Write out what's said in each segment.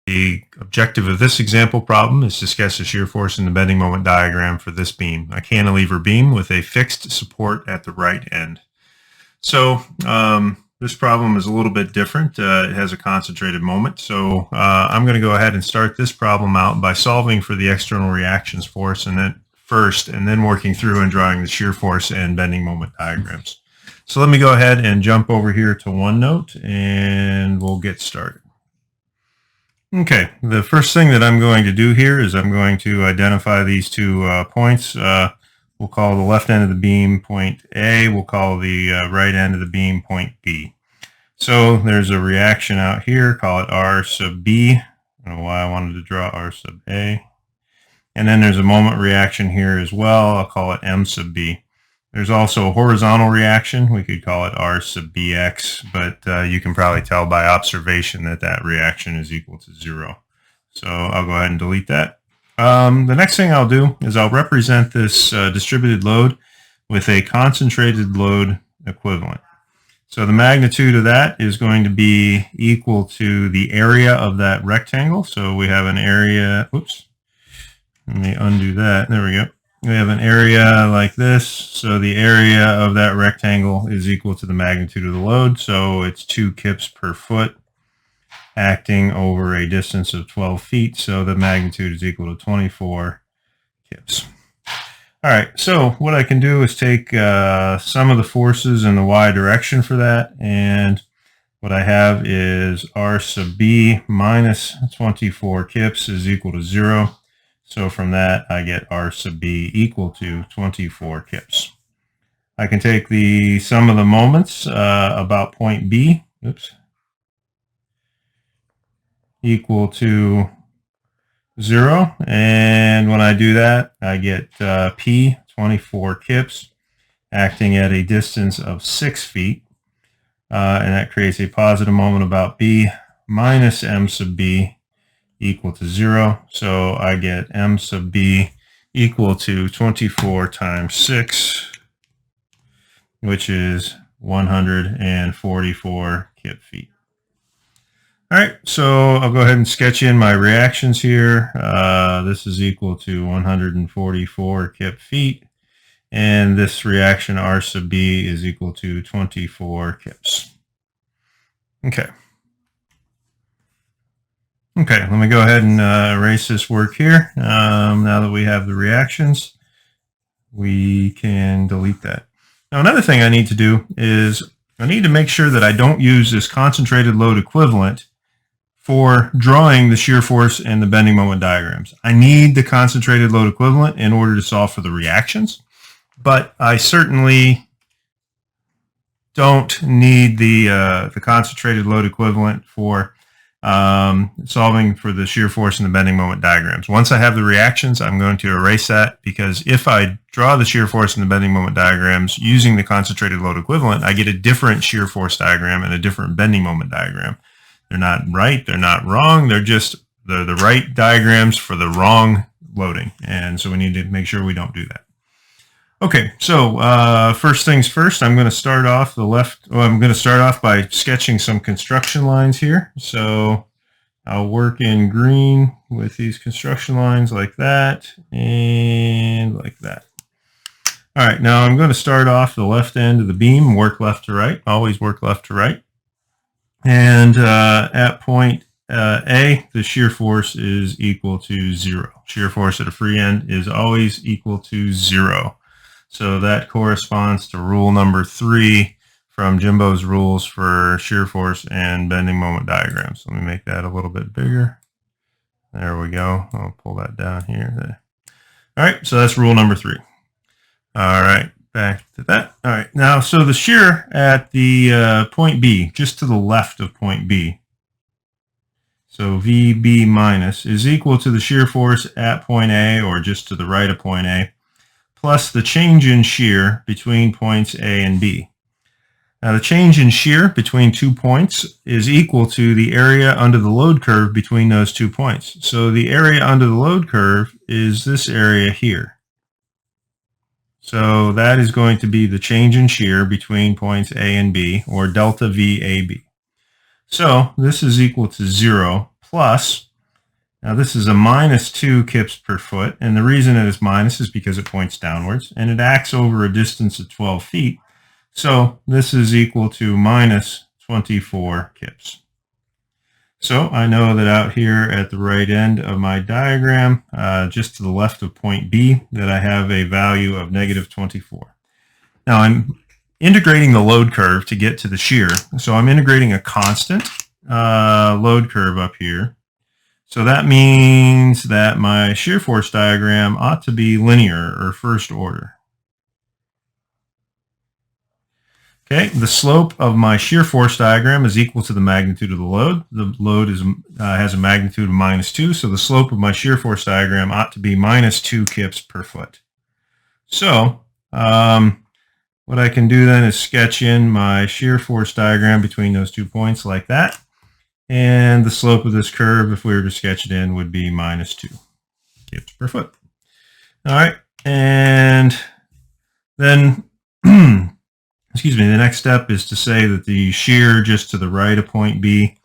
The objective of this example problem is to sketch the shear force in the bending moment diagram for this beam, a cantilever beam with a fixed support at the right end. So this problem is a little bit different. It has a concentrated moment. So I'm going to go ahead and start this problem out by solving for the external reactions force and then working through and drawing the shear force and bending moment diagrams. So let me go ahead and jump over here to OneNote and we'll get started. Okay, the first thing that I'm going to do here is I'm going to identify these two points. We'll call the left end of the beam point A. We'll call the right end of the beam point B. So there's a reaction out here. Call it R sub B. I don't know why I wanted to draw R sub A. And then there's a moment reaction here as well. I'll call it M sub B. There's also a horizontal reaction. We could call it R sub BX, but you can probably tell by observation that that reaction is equal to 0. So I'll go ahead and delete that. The next thing I'll do is I'll represent this distributed load with a concentrated load equivalent. So the magnitude of that is going to be equal to the area of that rectangle. So we have an area, oops, let me undo that. There we go. We have an area like this. So the area of that rectangle is equal to the magnitude of the load. So it's 2 kips per foot acting over a distance of 12 feet. So the magnitude is equal to 24 kips. All right, so what I can do is take some of the forces in the y direction for that. And what I have is R sub B minus 24 kips is equal to 0. So from that, I get R sub B equal to 24 kips. I can take the sum of the moments about point B, equal to 0. And when I do that, I get P, 24 kips, acting at a distance of 6 feet. And that creates a positive moment about B minus M sub B equal to 0. So I get M sub B equal to 24 times 6, which is 144 kip feet. All right, so I'll go ahead and sketch in my reactions here. This is equal to 144 kip feet. And this reaction R sub B is equal to 24 kips. Okay. Okay, let me go ahead and erase this work here. Now that we have the reactions, we can delete that. Now another thing I need to do is I need to make sure that I don't use this concentrated load equivalent for drawing the shear force and the bending moment diagrams. I need the concentrated load equivalent in order to solve for the reactions, but I certainly don't need the concentrated load equivalent for solving for the shear force and the bending moment diagrams. Once I have the reactions, I'm going to erase that, because if I draw the shear force and the bending moment diagrams using the concentrated load equivalent, I get a different shear force diagram and a different bending moment diagram. They're not right, they're not wrong, they're the right diagrams for the wrong loading. And so we need to make sure we don't do that. Okay, so first things first, I'm going to start off by sketching some construction lines here. So I'll work in green with these construction lines like that and like that. All right, now I'm going to start off the left end of the beam, work left to right, always work left to right. And at point A, the shear force is equal to 0. Shear force at a free end is always equal to 0. So that corresponds to rule number 3 from Jimbo's rules for shear force and bending moment diagrams. Let me make that a little bit bigger. There we go. I'll pull that down here. All right, so that's rule number 3. All right, back to that. All right, now, so the shear at the point B, just to the left of point B, so VB minus, is equal to the shear force at point A, or just to the right of point A, plus the change in shear between points A and B. Now the change in shear between 2 points is equal to the area under the load curve between those 2 points. So the area under the load curve is this area here. So that is going to be the change in shear between points A and B, or delta VAB. So this is equal to 0 plus Now this is a -2 kips per foot, and the reason it is minus is because it points downwards, and it acts over a distance of 12 feet. So this is equal to minus 24 kips. So I know that out here at the right end of my diagram, just to the left of point B, that I have a value of -24. Now I'm integrating the load curve to get to the shear. So I'm integrating a constant load curve up here. So that means that my shear force diagram ought to be linear or first order. Okay, the slope of my shear force diagram is equal to the magnitude of the load. The load has a magnitude of -2, so the slope of my shear force diagram ought to be -2 kips per foot. So what I can do then is sketch in my shear force diagram between those 2 points like that. And the slope of this curve, if we were to sketch it in, would be -2 kips per foot. All right, and then excuse me, the next step is to say that the shear just to the right of point B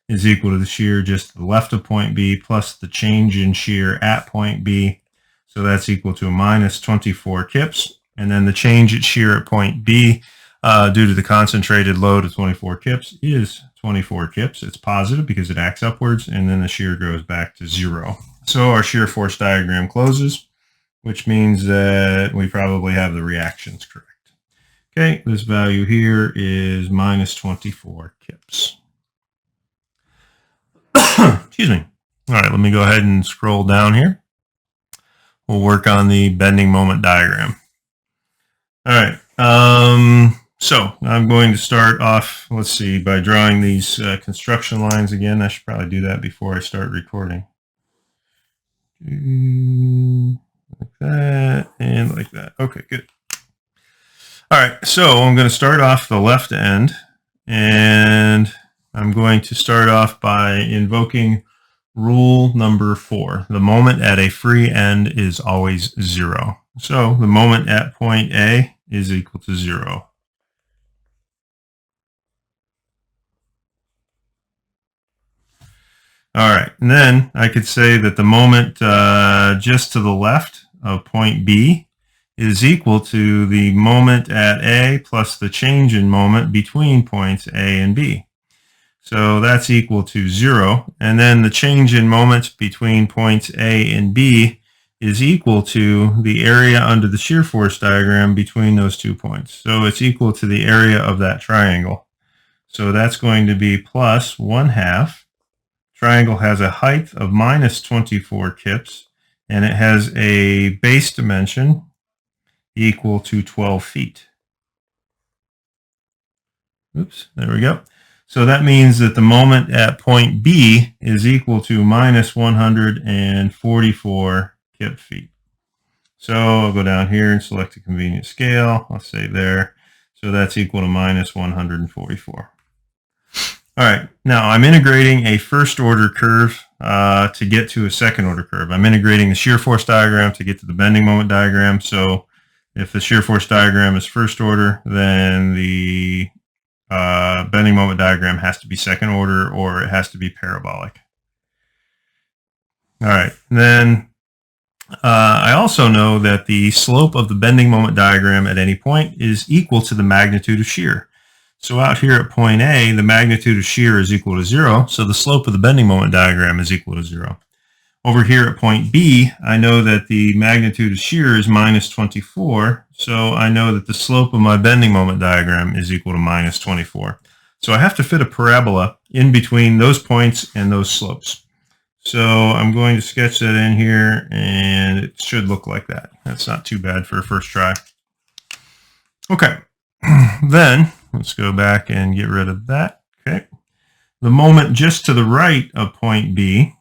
is equal to the shear just to the left of point B plus the change in shear at point B. So that's equal to -24 kips. And then the change at shear at point B due to the concentrated load of 24 kips is 24 kips. It's positive because it acts upwards, and then the shear goes back to 0. So our shear force diagram closes, which means that we probably have the reactions correct. Okay, this value here is -24 kips. Excuse me. All right, let me go ahead and scroll down here. We'll work on the bending moment diagram. All right, so I'm going to start off, let's see, by drawing these construction lines again. I should probably do that before I start recording. Like that and like that. Okay, good. All right, so I'm going to start off the left end, and I'm going to start off by invoking rule number 4. The moment at a free end is always 0. So the moment at point A is equal to 0. All right, and then I could say that the moment just to the left of point B is equal to the moment at A plus the change in moment between points A and B. So that's equal to 0. And then the change in moment between points A and B is equal to the area under the shear force diagram between those 2 points. So it's equal to the area of that triangle. So that's going to be plus 1/2. Triangle has a height of -24 kips, and it has a base dimension equal to 12 feet. Oops, there we go. So that means that the moment at point B is equal to -144 kip feet. So I'll go down here and select a convenient scale. I'll say there. So that's equal to -144. All right, now I'm integrating a first order curve to get to a second order curve. I'm integrating the shear force diagram to get to the bending moment diagram. So if the shear force diagram is first order, then the bending moment diagram has to be second order, or it has to be parabolic. All right, then I also know that the slope of the bending moment diagram at any point is equal to the magnitude of shear. So out here at point A, the magnitude of shear is equal to 0, so the slope of the bending moment diagram is equal to 0. Over here at point B, I know that the magnitude of shear is -24, so I know that the slope of my bending moment diagram is equal to -24. So I have to fit a parabola in between those points and those slopes. So I'm going to sketch that in here, and it should look like that. That's not too bad for a first try. Okay, then let's go back and get rid of that. Okay, the moment just to the right of point B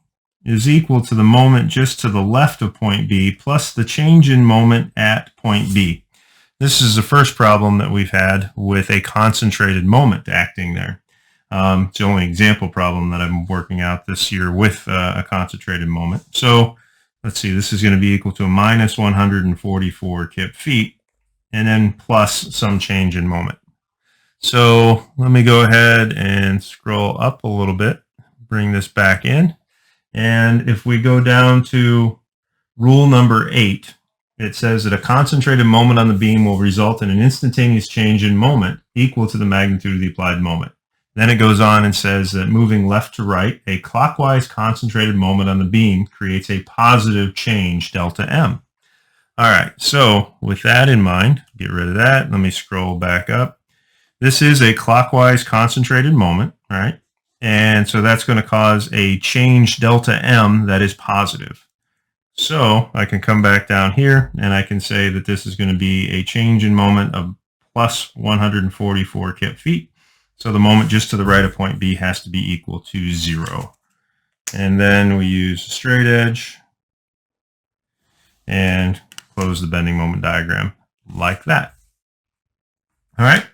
is equal to the moment just to the left of point B plus the change in moment at point B. This is the first problem that we've had with a concentrated moment acting there. It's the only example problem that I'm working out this year with a concentrated moment. So let's see, this is going to be equal to a -144 kip feet, and then plus some change in moment. So let me go ahead and scroll up a little bit, bring this back in, And if we go down to rule number 8, it says that a concentrated moment on the beam will result in an instantaneous change in moment equal to the magnitude of the applied moment. Then it goes on and says that moving left to right, a clockwise concentrated moment on the beam creates a positive change, delta M. All right, so with that in mind, get rid of that. Let me scroll back up. This is a clockwise concentrated moment, right? And so that's going to cause a change, delta M, that is positive. So I can come back down here and I can say that this is going to be a change in moment of plus 144 kip feet. So the moment just to the right of point B has to be equal to 0. And then we use a straight edge and close the bending moment diagram like that. All right.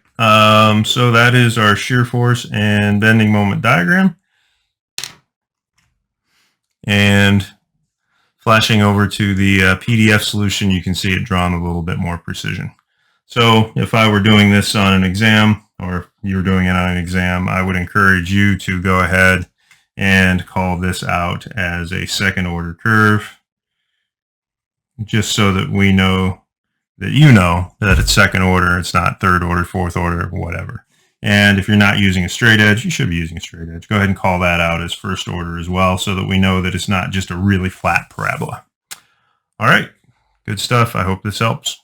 So that is our shear force and bending moment diagram. And flashing over to the PDF solution, you can see it drawn with a little bit more precision. So if I were doing this on an exam, or if you were doing it on an exam, I would encourage you to go ahead and call this out as a second order curve, just so that we know that you know that it's second order, it's not third order, fourth order, whatever. And if you're not using a straight edge, you should be using a straight edge. Go ahead and call that out as first order as well, so that we know that it's not just a really flat parabola. All right, good stuff. I hope this helps.